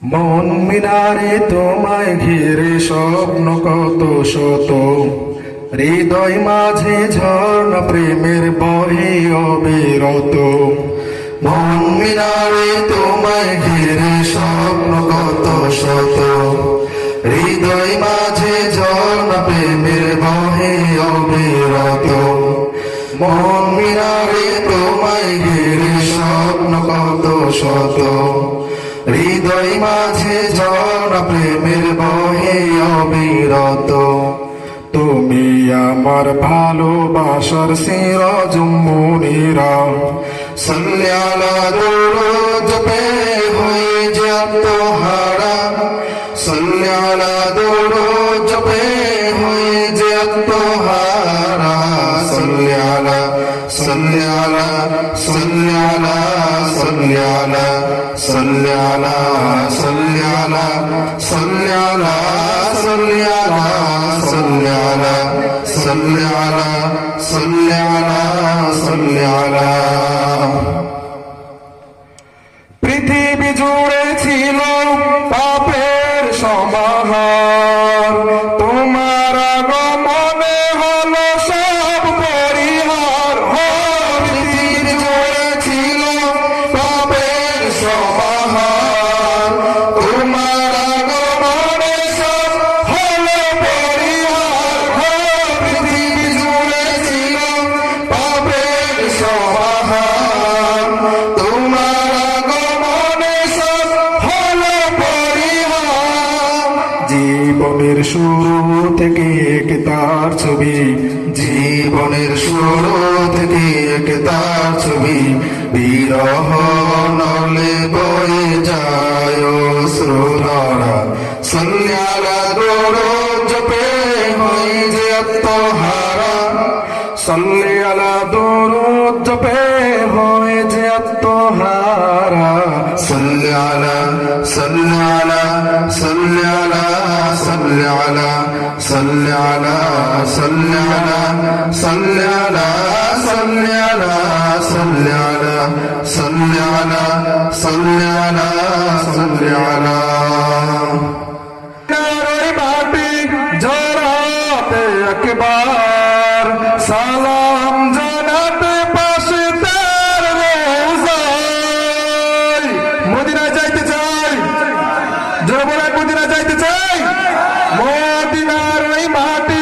মন মিনারে তোমায় ঘিরে স্বপ্ন কত শত, হৃদয় মাঝে ঝর্ণা প্রেমের বহে অবিরত। মন মিনারে তোমায় ঘিরে স্বপ্ন কত শত, হৃদয় মাঝে ঝর্ণা প্রেমের বহে অবিরত। মন মিনারে তোমায় ঘিরে স্বপ্ন কত শত, হৃদয় মাঝে ঝর্ণা প্রেমের বহে অবিরত। তুমি আমার ভালোবাসার সিরাজ মুনিরা, সাল্লি আলা দরুদ পে হয়ে যত হারা, সাল্লি আলা দরুদ পে হয়ে যত হারা, সাল্লি আলা সাল্লি আলা সাল্লি আলা সাল্লি আলা সাল্লি আলা সাল্লি আলা সাল্লি আলা সাল্লি আলা সাল্লি আলা সাল্লি আলা সাল্লি আলা সাল্লি আলা। পৃথিবী জুড়ে ছিল পাপের সমাহার, তোমার আগমনে হলো সব পরিহার। পৃথিবী জুড়ে ছিল পাপের সমাহার, তোমার আগমনে সব হলো পরিহার। পৃথিবী জুড়ে ছিল পাপের সমাহার, তোমার আগমনে সব হলো পরিহার। জীবনের শুরু থেকে এক তার ছবি, জীবনের শুরু থেকে এক তার ছবি, বিরহ নলে বয়ে যায় অশ্রুধারা। সাল্লি আলা দরুদ পে হয়ে যত হারা, সাল্লি আলা দরুদ পে হয়ে যত হারা, সাল্লি আলা সাল্লি আলা সাল্লি আলা সাল্লি আলা সাল্লি আলা সাল্লি আলা সাল্লি আলা সাল্লি আলা সাল্লি আলা সাল্লি আলা সাল্লি আলা সাল্লি আলা। মাটি জড়াতে একবার সালাম জানাতে পাশে তার রোজায়। মদিনায় যাইতে চাই, জোরে বলে মদিনায় যাইতে চাই। মদিনার ওই মাটি